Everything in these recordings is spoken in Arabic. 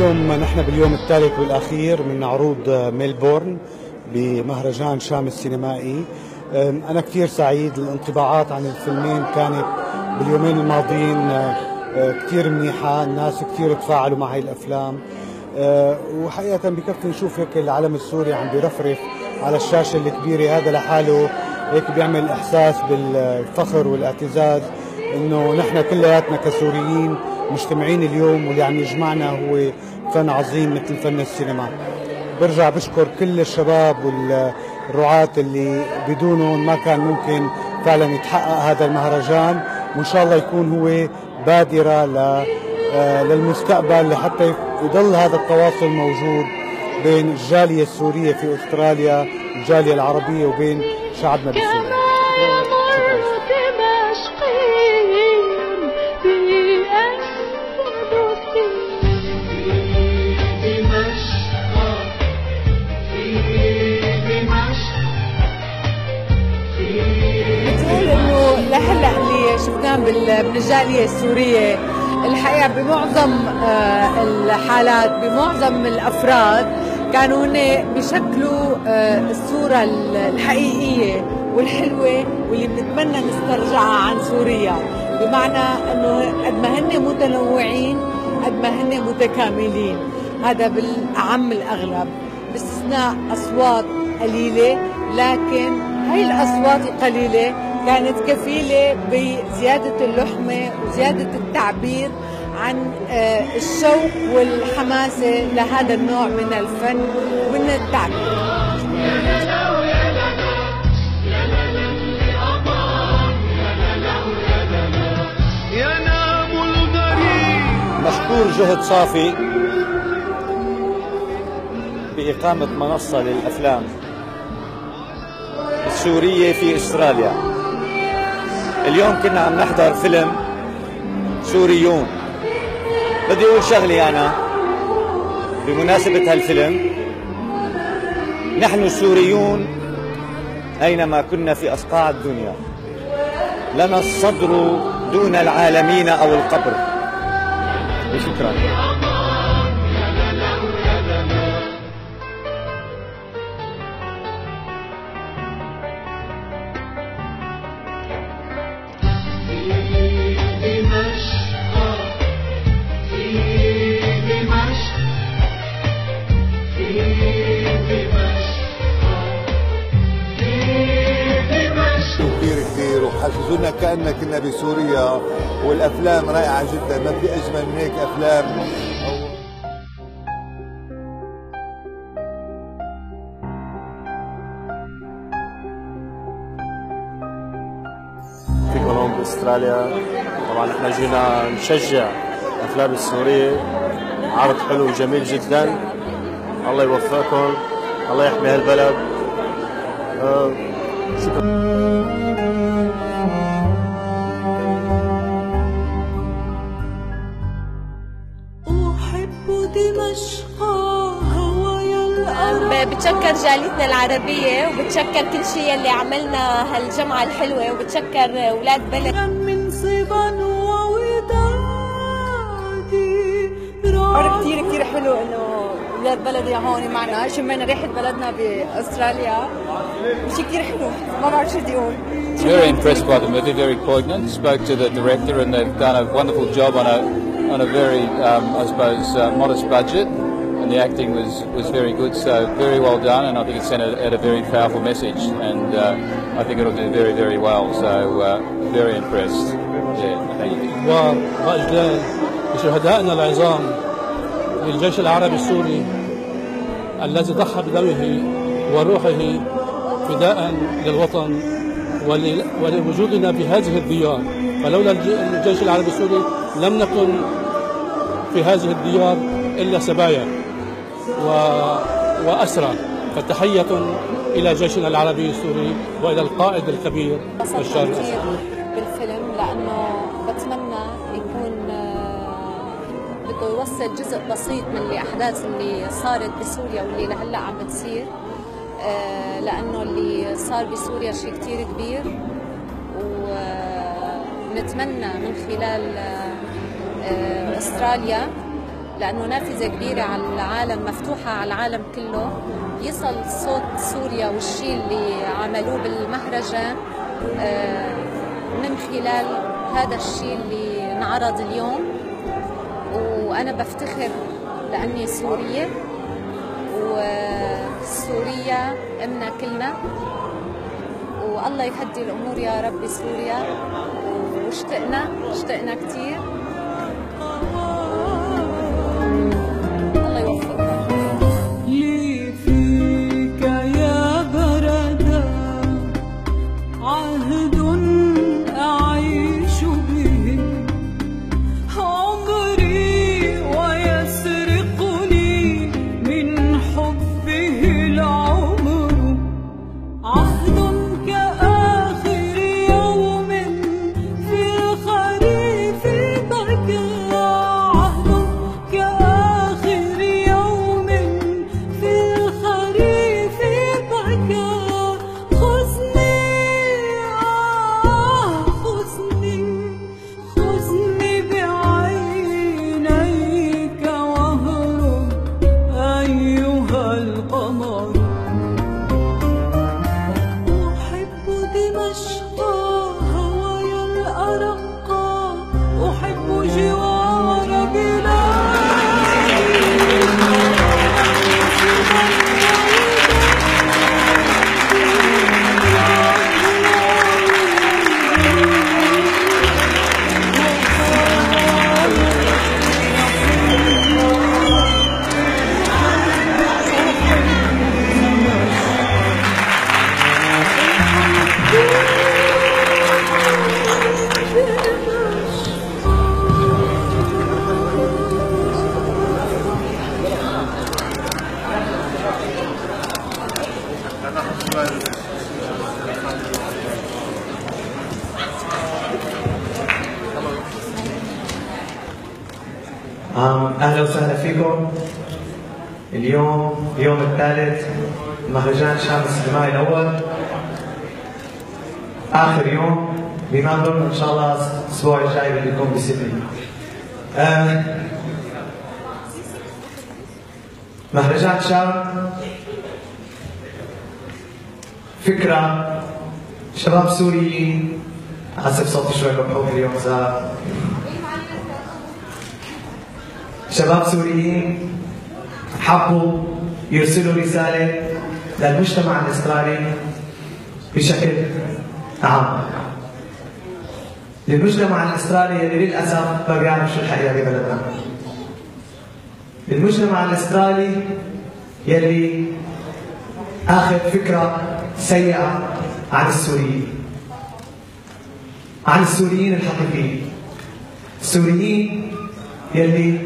اليوم نحن باليوم الثالث والأخير من عروض ميلبورن بمهرجان شام السينمائي. أنا كثير سعيد. الانطباعات عن الفيلمين كانت باليومين الماضيين كثير منيحة، الناس كثير تفاعلوا مع هاي الأفلام، وحقيقة بكفي نشوف هيك العلم السوري عم بيرفرف على الشاشة الكبيرة، هذا لحاله هيك بيعمل إحساس بالفخر والاعتزاز إنه نحن كلياتنا كسوريين مجتمعين اليوم، واللي عم يجمعنا هو فن عظيم مثل فن السينما. برجع بشكر كل الشباب والرعاة اللي بدونهم ما كان ممكن فعلا يتحقق هذا المهرجان، وإن شاء الله يكون هو بادرة للمستقبل لحتى يضل هذا التواصل موجود بين الجالية السورية في أستراليا والجالية العربية وبين شعبنا بسوريا. لهلا اللي شفناه من الجاليه السوريه الحقيقه بمعظم الحالات بمعظم الافراد كانوا هن بيشكلوا الصوره الحقيقيه والحلوه واللي بنتمنى نسترجعها عن سوريا، بمعنى انه قد ما هن متنوعين قد ما هن متكاملين، هذا بالاعم الاغلب باستثناء اصوات قليله، لكن هاي الاصوات القليله كانت كفيلة بزيادة اللحمة وزيادة التعبير عن الشوق والحماسة لهذا النوع من الفن ومن التعبير. مشكور جهد صافي بإقامة منصة للأفلام السورية في أستراليا. اليوم كنا عم نحضر فيلم سوريون. بدي أقول شغلي أنا بمناسبة هالفيلم، نحن السوريون أينما كنا في أصقاع الدنيا لنا الصدر دون العالمين أو القبر. وشكرا. حسسونا كأننا كنا بسوريا، والأفلام رائعة جدا، ما في أجمل من هيك أفلام. فيكم هون باستراليا. طبعا احنا جينا نشجع الأفلام السورية، عرض حلو وجميل جدا. الله يوفقكم، الله يحمي هالبلد. شكرا. بتشكر جاليتنا العربية وبتشكر كل شيء اللي عملنا هالجمعة الحلوة، وبتشكر أولاد بلد. كثير حلو إنه أولاد بلدي هون معنا، شمينا ريحة بلدنا بأستراليا، شيء كثير حلو، ما بعرف شو بدي أقول. Very impressed by the movie, very poignant. Spoke to the director and they've done a wonderful job on a very, I suppose, modest budget. And the acting was very good, so very well done, and I think it sent out a very powerful message, and I think it'll do very, very well. So very impressed. Yeah, thank you. وإجلال لشهدائنا العظام للجيش العربي السوري الذي ضحى بدمه وروحه فداء للوطن ولوجودنا في هذه الديار، فلولا الجيش العربي السوري لم نكن في هذه الديار إلا سبايا وأسرى. فتحية إلى جيشنا العربي السوري وإلى القائد الكبير بشار الأسد. بالفيلم لأنه بتمنى يكون بده يوصل جزء بسيط من الأحداث اللي صارت بسوريا واللي لهلا عم بتصير، لأنه اللي صار بسوريا شيء كتير كبير، ونتمنى من خلال أستراليا لأنه نافذة كبيرة على العالم، مفتوحة على العالم كله، يصل صوت سوريا والشيء اللي عملوه بالمهرجان من خلال هذا الشيء اللي انعرض اليوم. وأنا بفتخر لأني سورية، وسوريا أمنا كلنا، والله يهدي الأمور يا رب بسوريا. واشتقنا كتير. الله يوفقكم. لي فيك يا بردا عهد أعيش به عمري، ويسرقني من حبه العمر. عهد كآخر يوم في الخريف بكى، عهد كآخر يوم في الخريف بكى. خذني خذني بعينيك واهرب أيها القمر. أحب دمشق هواي الأرقى، أحب جوار أهلا وسهلا فيكم. اليوم اليوم الثالث مهرجان شام السينمائي الأول، آخر يوم بملبورن. إن شاء الله الأسبوع الجاي بدي يكون بسيدني. مهرجان شام فكرة شباب سوريين، آسف صوتي شوي مبحوح اليوم زاد. شباب سوريين حبوا يرسلوا رسالة للمجتمع الإسرائيلي بشكل عام، للمجتمع الإسرائيلي اللي للأسف ما بيعرف شو الحقيقة ببلدنا، للمجتمع الإسرائيلي يلي أخذ فكرة سيئة عن السوريين، عن السوريين الحقيقيين، السوريين يلي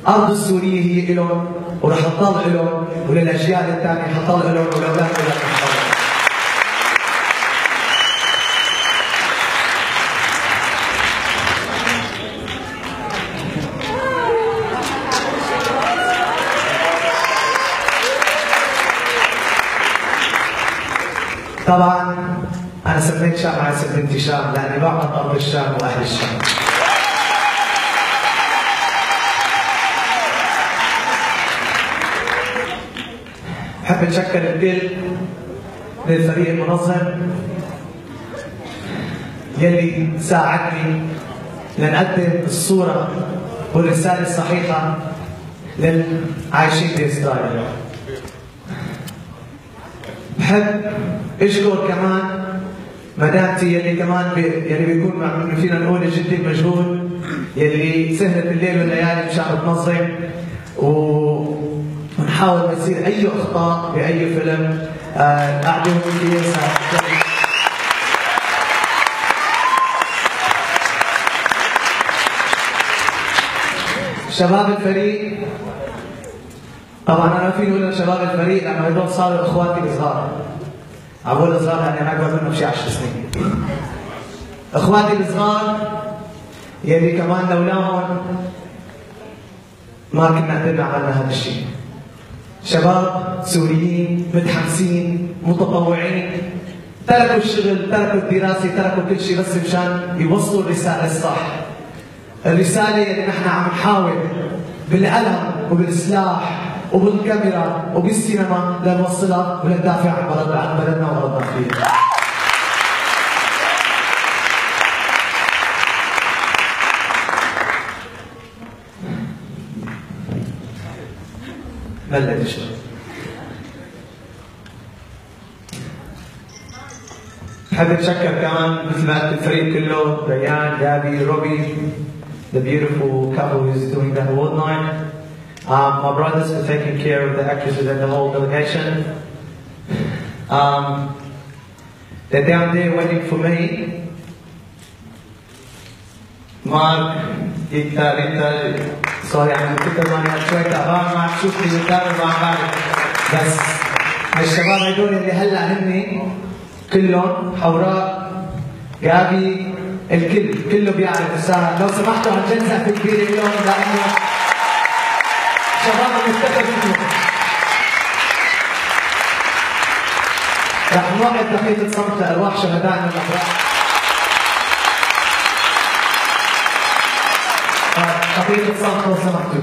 أرض السورية هي إلهم ورح تضل إلهم، وللأجيال الثانية حتضل إلهم ولأولاد إلهم. طبعا أنا سميت شام على اسم بنتي شام لأني بعبد أرض الشام وأهل الشام. بحب أتشكر الكل من الفريق المنظم يلي ساعدني لنقدم الصورة والرسالة الصحيحة للعايشين بإسرائيل. بحب أشكر كمان مدامتي يلي كمان يلي بيكون فينا نقول جدي مجهود، يلي سهرت الليل والليالي مشان تنظم ونحاول ما يصير اي اخطاء باي فيلم. قاعده كثير شباب الفريق. طبعا انا فيني اقول شباب الفريق لانه هدول صاروا اخواتي الصغار، عم بقول صغار لاني انا اكبر منهم بشي 10 سنين. اخواتي الصغار يلي كمان لولاهم ما كنا قدرنا عملنا هذا الشيء. شباب سوريين متحمسين متطوعين، تركوا الشغل، تركوا الدراسة، تركوا كل شيء بس مشان يوصلوا الرسالة الصح. الرسالة اللي نحن عم نحاول بالقلم وبالسلاح وبالكاميرا وبالسينما لنوصلها ولندافع عن بلدنا وأرضنا فيه. بلد شوي. بحب اتشكر كمان مثل ما قلت الفريق كله، ريان، جابي، روبي, the beautiful couple who is doing the award night. My brothers for taking care of the actresses and the whole delegation. They're down there waiting for me. Mark, انت سوري عن كتر ما انا شوي تعبان معك، شوف لي قدامي مع بالك، بس الشباب هدول اللي هلا هني كلهم حوراء، جابي، الكل كله بيعرف الساعة. لو سمحتوا عن جد زقفة كبيرة اليوم لأنه شباب مفتخر فيكم. رح نوقف دقيقة صمت لأرواح شهدائنا الأبرار. دقيقة صمت لو سمحتوا.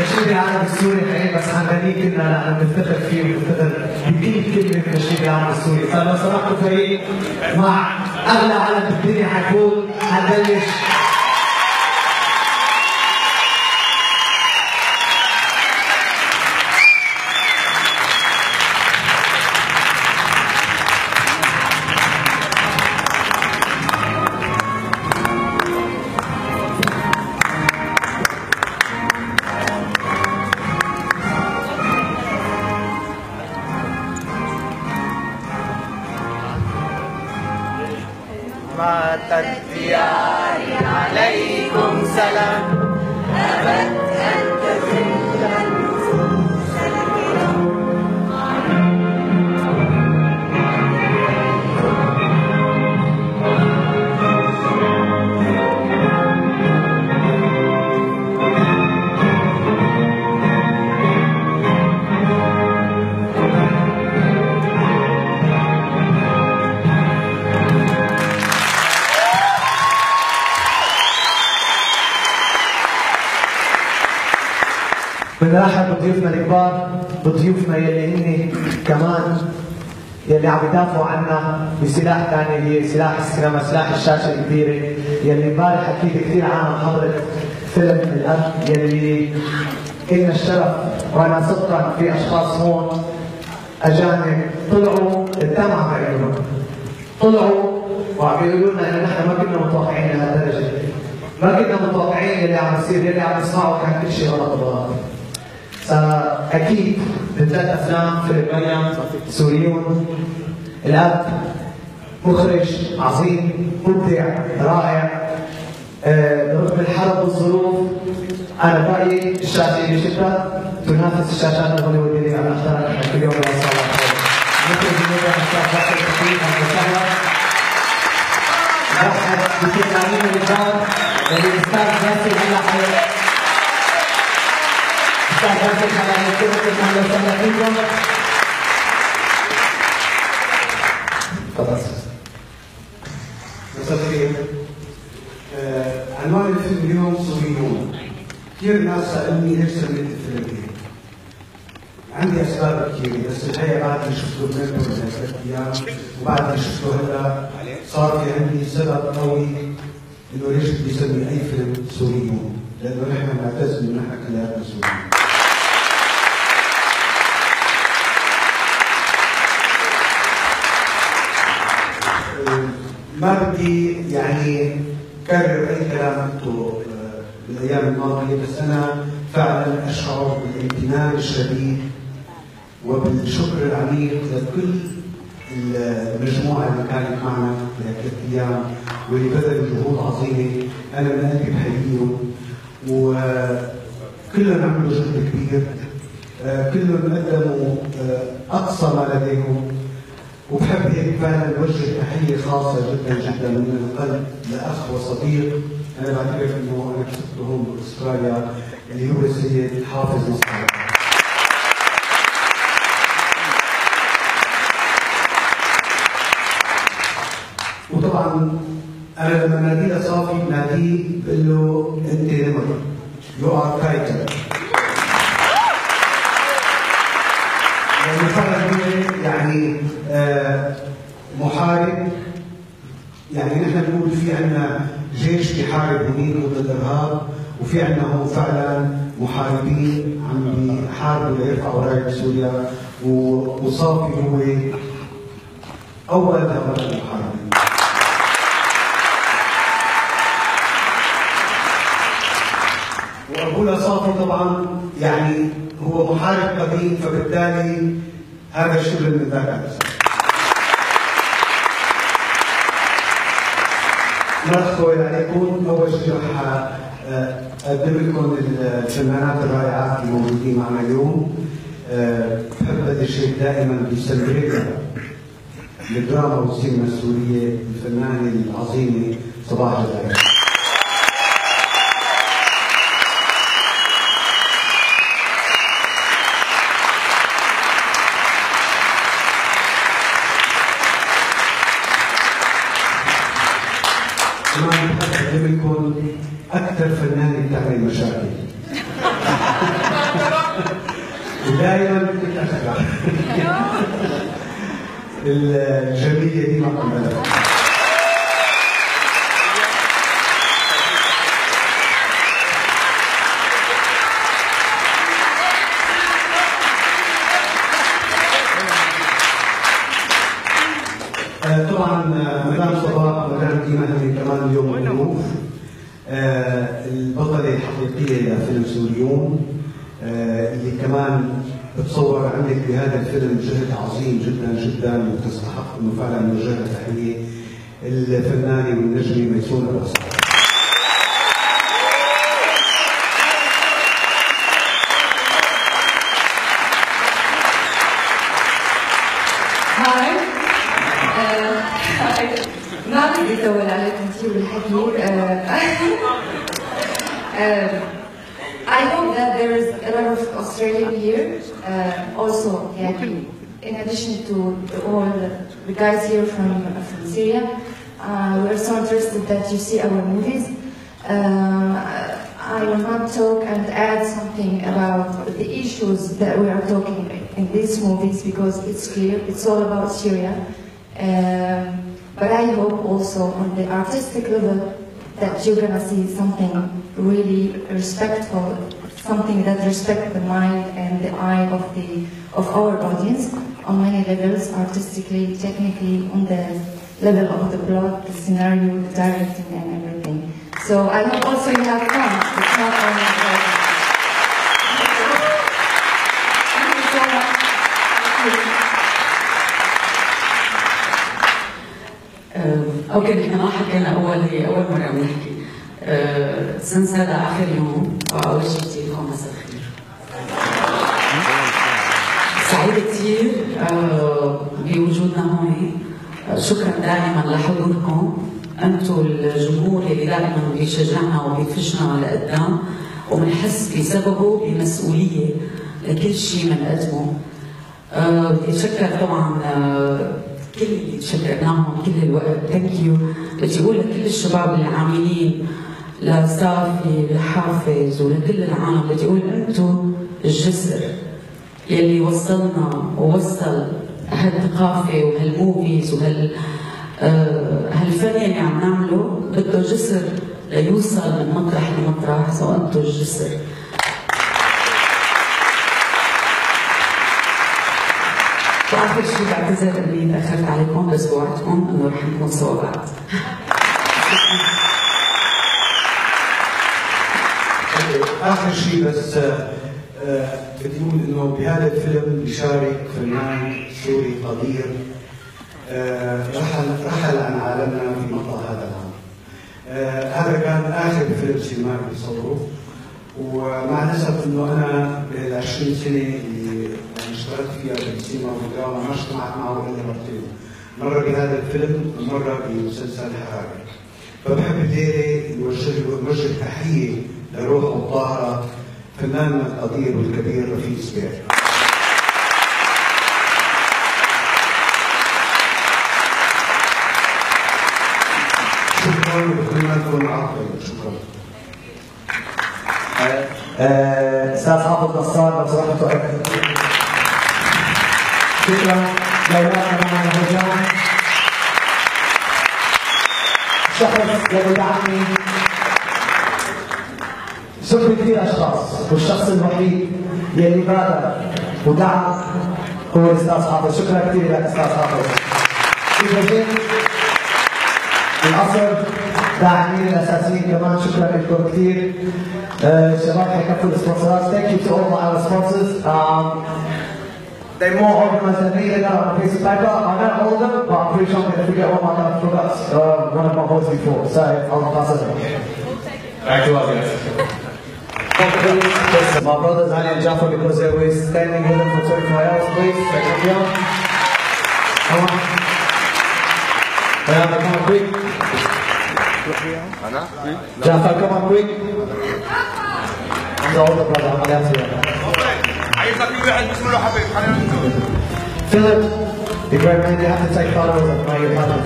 نشيد العالم السوري حقيقي، بس حنغنيه كلنا لأنه بنفتخر فيه وبنفتخر بكل كلمة من نشيد العالم السوري، فلو سمحتوا فريق مع أغلى علم بالدنيا حنقول حنبلش. الديار عليكم سلام، أبت أن تذل النفوس الكرام. بنرحب بضيوفنا الكبار، بضيوفنا يلي هن كمان يلي عم يدافعوا عنا بسلاح ثاني اللي هي سلاح السينما، سلاح الشاشه الكبيره، يلي امبارح اكيد كثير عنا حضرت فيلم الاب، يلي إلنا الشرف وانا صدقا في اشخاص هون اجانب طلعوا الدمع بعيونهم، طلعوا وعم يقولوا لنا انه نحن ما كنا متوقعين لهالدرجه، ما كنا متوقعين اللي عم يصير، اللي عم نسمعه كان كل شيء غلط وغلط. فأكيد بثلاث أفلام فيلم مريم، سوريون، الأب، مخرج عظيم، مبدع، رائع، رغم الحرب والظروف أنا برأيي الشاشة اللي شفتها تنافس الشاشات الهوليوودية اللي عم نختارها نحن كل يوم الله خير. مخرج المبدع الأستاذ باسل الخطيب، أهلا وسهلا. رحب بفنانين الكبار اللي الأستاذ باسل هلا مساء الخير. عنوان الفيلم اليوم سوريون. كثير ناس سألوني ليش سميت الفيلم هيك. عندي أسباب كثيرة، بس الحقيقة بعد ما شفته بميلبورن من 3 أيام وبعد ما شفته هلا صار في عندي سبب قوي إنه ليش بدي أسمي أي فيلم سوريون، لأنه نحن بنعتز إنه نحن كلياتنا سوريين. ما بدي يعني كرر اي كلام قلته بالايام الماضيه، بس انا فعلا اشعر بالامتنان الشديد وبالشكر العميق لكل المجموعه اللي كانت معنا لهالثلاث ايام واللي بذلوا جهود عظيمه، انا من قلبي بحييهم وكلهم عملوا جهد كبير، كلهم قدموا اقصى ما لديهم وبحب هيك فعلا اوجه تحيه خاصه جدا جدا من القلب لاخ وصديق انا بعتبر انه انا كسبته هون باستراليا اللي هو السيد حافظ مسعود. وطبعا انا لما ناديه لصافي بناديه بقول له انت نمر يو ار تايتل، لانه فعلا هو يعني محارب. يعني نحن بنقول في عندنا جيش بيحارب هنيك ضد الارهاب، وفي عندنا هون فعلا محاربين عم بيحاربوا ليرفعوا رايه سوريا، وصافي هو اول هؤلاء المحاربين. وابونا صافي طبعا يعني هو محارب قديم، فبالتالي هذا شغل من ذاك الاساس. ما أطول عليكم، أول شيء رح أقدم لكم الفنانات الرائعات الموجودين معنا اليوم. بحب هذا الشيء دائما بيسلم للدراما والسينما السورية الفنانة العظيمة صباح الخير. كمان بحب أقدم لكم أكثر فنانة بتعمل مشاكل. ودائما بتتأخر. الجميلة دي ما قبلها. طبعا مدام صباح ومدام ديما هن كمان اليوم ضيوف. البطلة الحقيقية لفيلم سوريون اللي كمان بتصور عندك بهذا الفيلم جهد عظيم جدا جدا وتستحق انه فعلا نوجه لها تحية، الفنانة والنجمة ميسونة الأصحاب. ما بدي أطول عليكم كثير بالحكي. I know that there is a lot of Australian here. Also, in addition to all the guys here from Syria, we're so interested that you see our movies. I will not talk and add something about the issues that we are talking in these movies because it's clear, it's all about Syria. But I hope also on the artistic level that you're gonna see something really respectful, something that respects the mind and the eye of our audience on many levels, artistically, technically, on the level of the plot, the scenario, the directing, and everything. So I hope also you have fun. It's not only about. Thank you so much. اوكي نحن ما حكينا هي اول مره بنحكي سنس هذا اخر يوم، فاول شيء كثير لكم مساء الخير. سعيده كثير بوجودنا هون. شكرا دائما لحضوركم، انتم الجمهور اللي دائما بيشجعنا وبيفشنا لقدام وبنحس بسببه بمسؤوليه لكل شيء بنقدمه. بدي اتشكر طبعا كل اللي تشكرناهم كل الوقت، ثانك يو. بدي اقول لكل الشباب اللي عاملين لصافي لحافظ ولكل العالم، بدي اقول انتم الجسر يلي وصلنا ووصل هالثقافه وهالموفيز هالفن اللي عم نعمله، بده جسر ليوصل من مطرح لمطرح، سو انتم الجسر. واخر شيء بعتذر اني تاخرت عليكم، بس بوعدكم انه رح نكون سوا بعد. اخر شيء بس بدي اقول انه بهذا الفيلم بيشارك فنان سوري قدير رحل عن عالمنا في مطلع هذا العام. هذا كان اخر فيلم سينمائي بصوره، ومع الاسف انه انا بال 20 سنه اللي اشتغلت فيها بالسينما والدراما ما اجتمعت معه الا مرتين، مره بهذا الفيلم ومره بمسلسل حراري. فبحب الليله نوجه تحيه لروحه الطاهره فناننا القدير والكبير رفيق سبيع. شكرا وبتمنى لكم عافيه. شكرا. استاذ حافظ نصار لو سمحت تؤكد. شكرا لولادنا مع المهرجان. الشخص الذي دعمني شكر كثير اشخاص، والشخص الوحيد يلي بادر ودعم هو الاستاذ حافظ. شكرا كثير لك استاذ حافظ. اذا جيت القصر داعمين الاساسيين كمان شكرا لكم كثير. الشباب حيكفوا السبونسرات. Thank you to all our sponsors. They're more organized than me. They got on a piece of paper. I know all of them, but I'm pretty sure I'm going to forget one of my forgot one of my boys before. So I'll pass it on. Back to us, guys. My brothers Ali and Jafar, because they were standing with them for 24 hours, please. Come on. Come on, quick. Jafar, come on, quick. I'm the older brother. I'm the Philip, the great man, you have to take photos of my partner.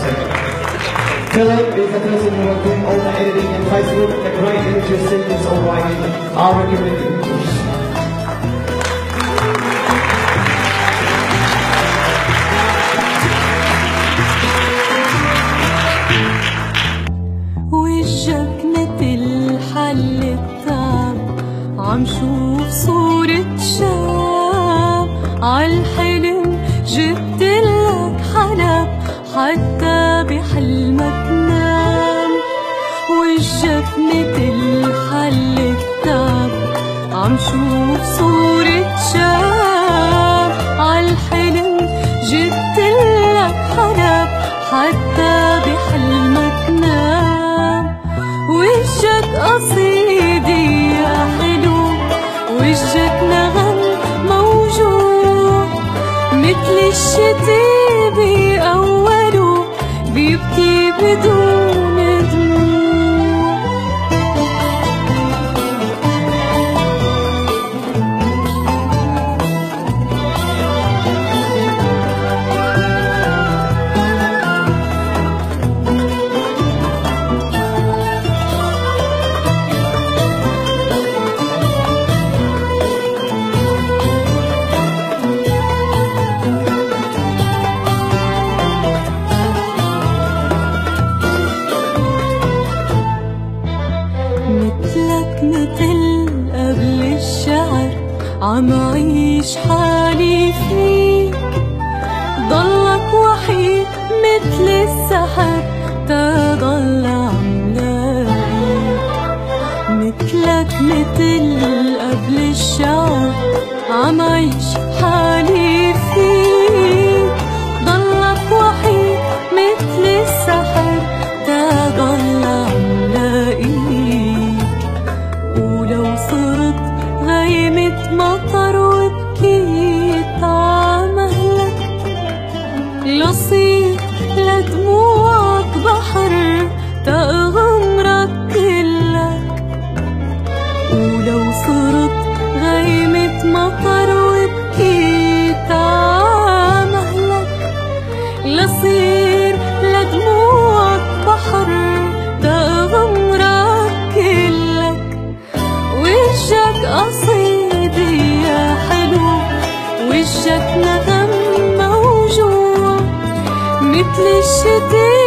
Philip is the person who was doing all the editing in Facebook, the great images, scenes, all writing. I'll recommend you. وجهك مثل حل التعب، عم شوف صورة شاب عالحلم، جبتلك حلب حتى بحلمك نام. وجهك مثل حل التعب، عم شوف صورة شاب عالحلم، جبتلك حلب حتى بحلمك نام. وجهك قصيدي يا حلو، وجهك نغم موجود، مثل الشتي بأوله بيبكي بدون دموع. عم عيش حالي فيك، ضلك وحيد مثل السحر تضل عم لاقيك. مثلك مثل قبل الشعر، عم عيش حالي فيك، ضلك وحيد مثل السحر تضل عم لاقيك. ولو صرت غيمة مطر وبكيت عمهلك، لصير لدموعك بحر تغمرك كلك. ولو صرت غيمة مطر وبكيت عمهلك، لصير لدموعك بحر تغمرك كلك. وجهك قصيدي يا حلو، وجهك نغم موجوع، مثل الشتي